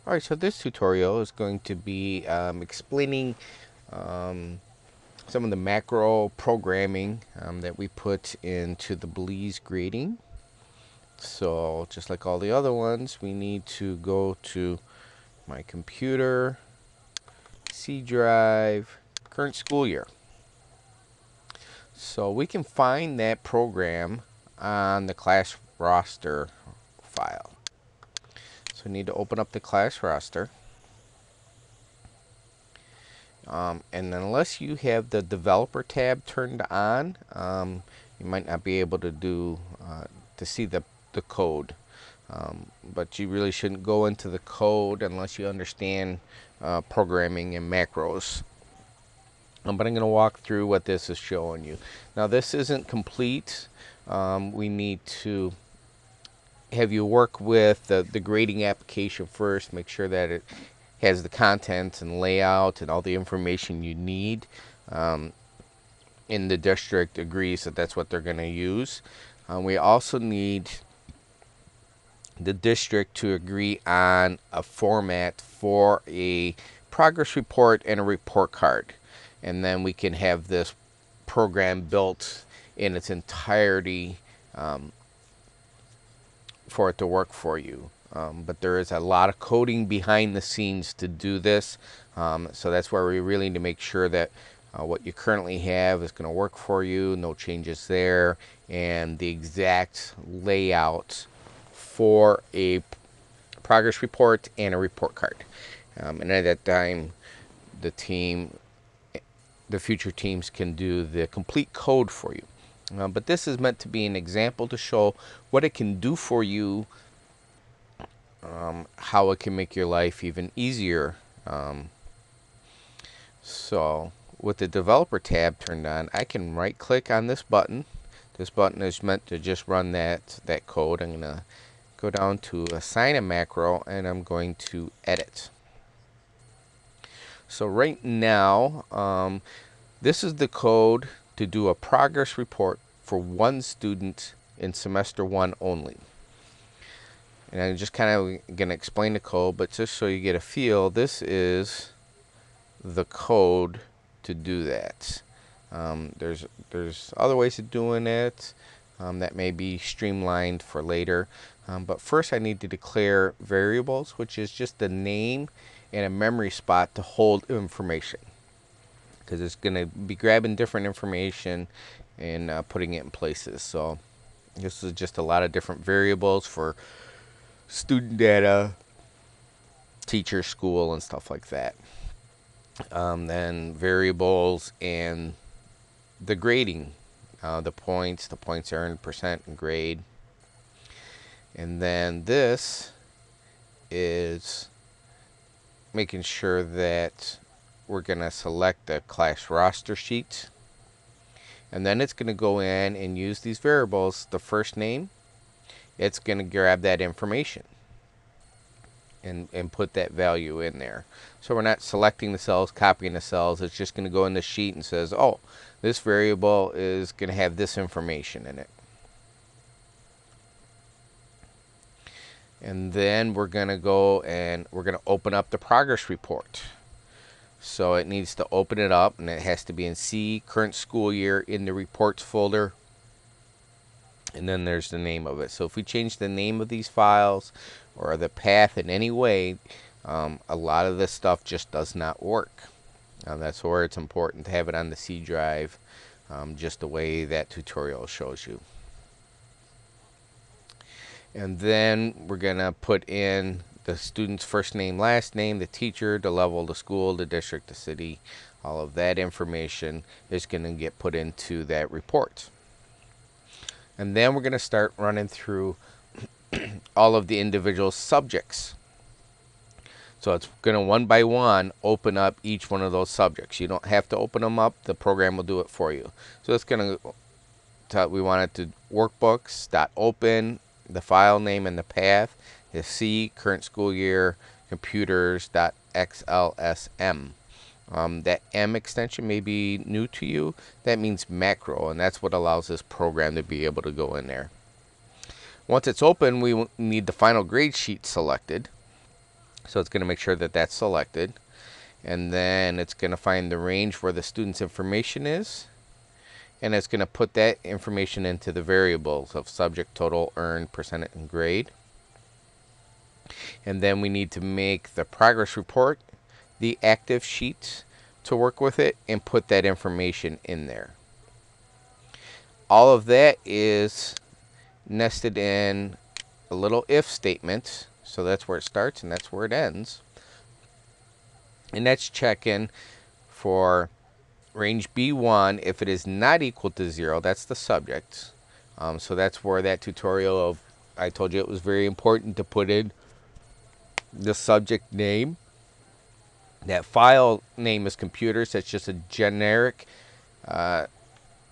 Alright, so this tutorial is going to be explaining um, some of the macro programming that we put into the Belize grading. So just like all the other ones, we need to go to my computer, C drive, current school year. So we can find that program on the class roster file. So we need to open up the class roster. And unless you have the developer tab turned on, you might not be able to to see the code. But you really shouldn't go into the code unless you understand programming and macros. But I'm going to walk through what this is showing you. Now this isn't complete. We need to have you work with the grading application first, make sure that it has the content and layout and all the information you need. In the district agrees that that's what they're going to use. We also need the district to agree on a format for a progress report and a report card. And then we can have this program built in its entirety for it to work for you. But there is a lot of coding behind the scenes to do this. So that's where we really need to make sure that what you currently have is going to work for you, no changes there, and the exact layout for a progress report and a report card. And at that time, the future teams can do the complete code for you. But this is meant to be an example to show what it can do for you, how it can make your life even easier. So with the developer tab turned on, I can right click on this button. This button is meant to just run that code. I'm going to go down to assign a macro and I'm going to edit. So right now, this is the code to do a progress report for one student in semester 1 only. And I'm just kind of going to explain the code, but just so you get a feel, this is the code to do that. There's other ways of doing it that may be streamlined for later. But first I need to declare variables, which is just the name and a memory spot to hold information. Because it's going to be grabbing different information and putting it in places. So this is just a lot of different variables for student data, teacher, school, and stuff like that. Then variables and the grading, the points earned, percent, and grade. And then this is making sure that we're going to select the class roster sheet. And then it's going to go in and use these variables. The first name, it's going to grab that information and put that value in there. So we're not selecting the cells, copying the cells. It's just going to go in the sheet and says, oh, this variable is going to have this information in it. And then we're going to go and we're going to open up the progress report. So it needs to open it up, and it has to be in C, current school year, in the reports folder. And then there's the name of it. So if we change the name of these files or the path in any way, a lot of this stuff just does not work. That's where it's important to have it on the C drive, just the way that tutorial shows you. And then we're going to put in the student's first name, last name, the teacher, the level, the school, the district, the city. All of that information is going to get put into that report. And then we're going to start running through all of the individual subjects. So it's going to one by one open up each one of those subjects. You don't have to open them up. The program will do it for you. So it's going to, we want it to workbooks.open, the file name and the path is C, current school year, computers.xlsm. That M extension may be new to you. That means macro, and that's what allows this program to be able to go in there. Once it's open, we need the final grade sheet selected. So it's going to make sure that that's selected. And then it's going to find the range where the student's information is. And it's going to put that information into the variables of subject, total, earned, percent, and grade. And then we need to make the progress report, the active sheets to work with it, and put that information in there. All of that is nested in a little if statement. So that's where it starts and that's where it ends. And that's checking for range B1 if it is not equal to 0. That's the subject. So that's where that tutorial of, I told you it was very important to put in the subject name. That file name is computers. That's just a generic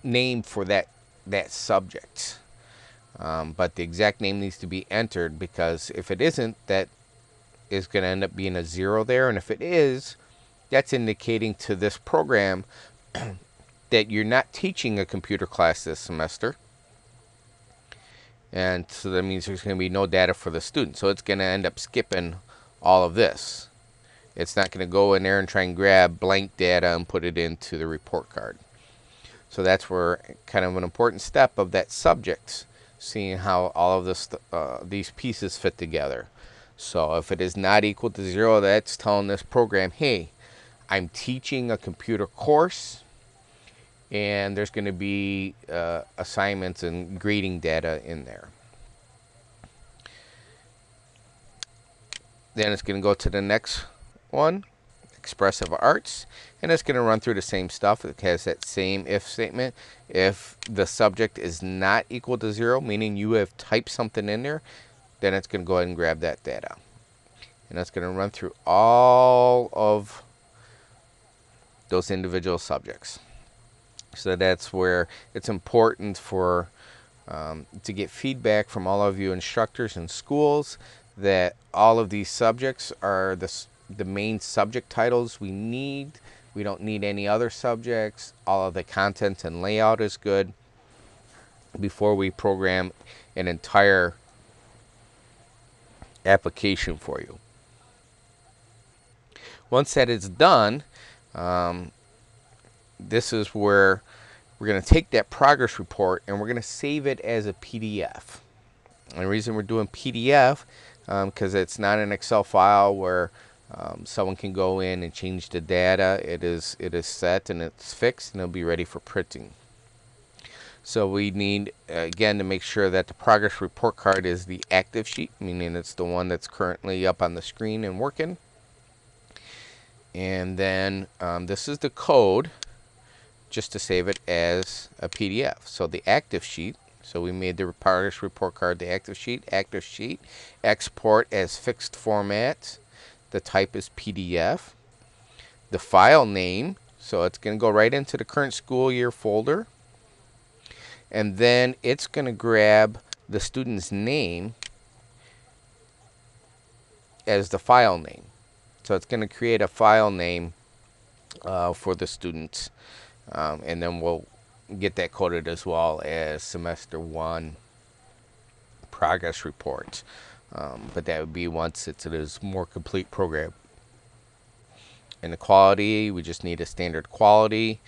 name for that subject. But the exact name needs to be entered, because if it isn't, that is going to end up being a 0 there. And if it is, that's indicating to this program that you're not teaching a computer class this semester. And so that means there's going to be no data for the student. So it's going to end up skipping all of this. It's not going to go in there and try and grab blank data and put it into the report card. So that's where kind of an important step of that subject, seeing how all of this, these pieces fit together. So if it is not equal to 0, that's telling this program, hey, I'm teaching a computer course, and there's going to be assignments and grading data in there. Then it's going to go to the next one, expressive arts, and it's going to run through the same stuff. It has that same if statement. If the subject is not equal to 0, meaning you have typed something in there, then it's going to go ahead and grab that data. And it's going to run through all of those individual subjects. So that's where it's important for to get feedback from all of you instructors in schools that all of these subjects are the main subject titles we need. We don't need any other subjects. All of the content and layout is good before we program an entire application for you. Once that is done, this is where we're going to take that progress report and we're going to save it as a PDF. And the reason we're doing PDF, because it's not an Excel file where someone can go in and change the data. It is set and it's fixed, and it'll be ready for printing. So we need, again, to make sure that the progress report card is the active sheet, meaning it's the one that's currently up on the screen and working. And then this is the code just to save it as a PDF. So the active sheet, so we made the progress report card the active sheet, export as fixed format. The type is PDF. The file name, so it's going to go right into the current school year folder. And then it's going to grab the student's name as the file name. So it's going to create a file name for the students. And then we'll get that coded as well as semester 1 progress report. But that would be once it is more complete program. And the quality, we just need a standard quality.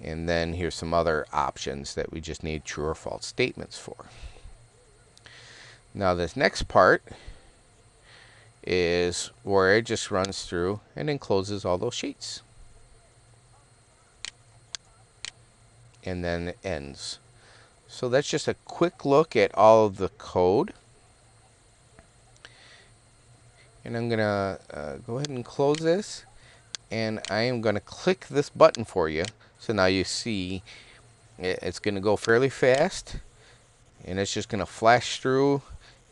And then here's some other options that we just need true or false statements for. Now this next part is where it just runs through and then closes all those sheets. And then it ends. So that's just a quick look at all of the code. And I'm going to go ahead and close this. And I am going to click this button for you. So now you see it's going to go fairly fast. And it's just going to flash through.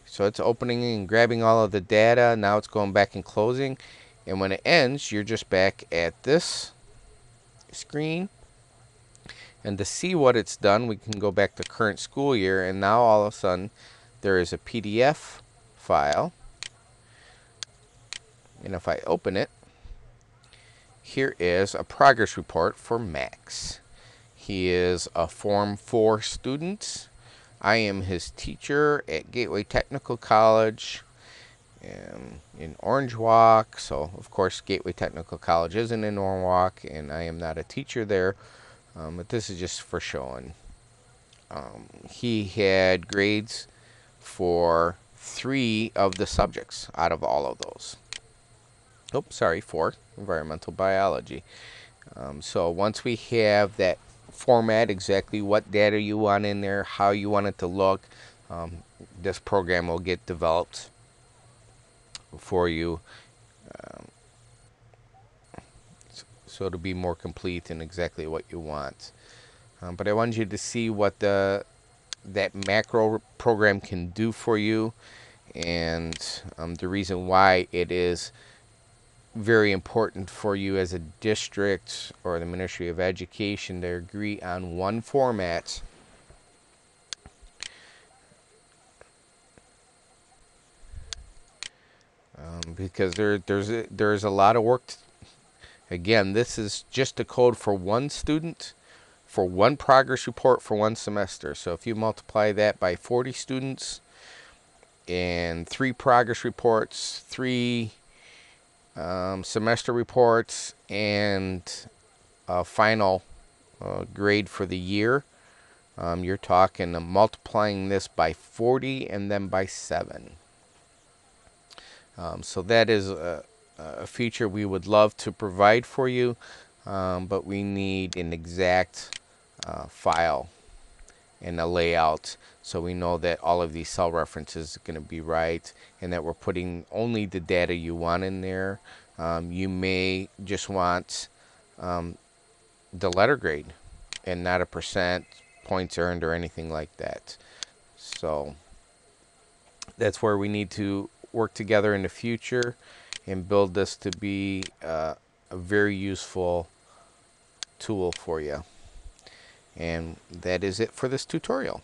So it's opening and grabbing all of the data. Now it's going back and closing. And when it ends, you're just back at this screen. And to see what it's done, we can go back to current school year. And now all of a sudden, there is a PDF file. And if I open it, here is a progress report for Max. He is a Form 4 student. I am his teacher at Gateway Technical College. in Orange Walk. So of course Gateway Technical College isn't in Orange Walk, and I am not a teacher there. But this is just for showing. He had grades for 3 of the subjects out of all of those. Oh, sorry, 4. Environmental biology. So once we have that format, exactly what data you want in there, how you want it to look, um, this program will get developed for you, so it'll be more complete and exactly what you want. But I wanted you to see what that macro program can do for you, and the reason why it is very important for you as a district or the Ministry of Education to agree on one format, because there's a lot of work. Again, this is just a code for one student, for one progress report for one semester. So if you multiply that by 40 students and 3 progress reports, 3 semester reports, and a final grade for the year, you're talking multiplying this by 40 and then by 7. So that is a feature we would love to provide for you, but we need an exact file and a layout so we know that all of these cell references are going to be right and that we're putting only the data you want in there. You may just want the letter grade and not a percent, points earned, or anything like that. So that's where we need to work together in the future and build this to be a very useful tool for you. And that is it for this tutorial.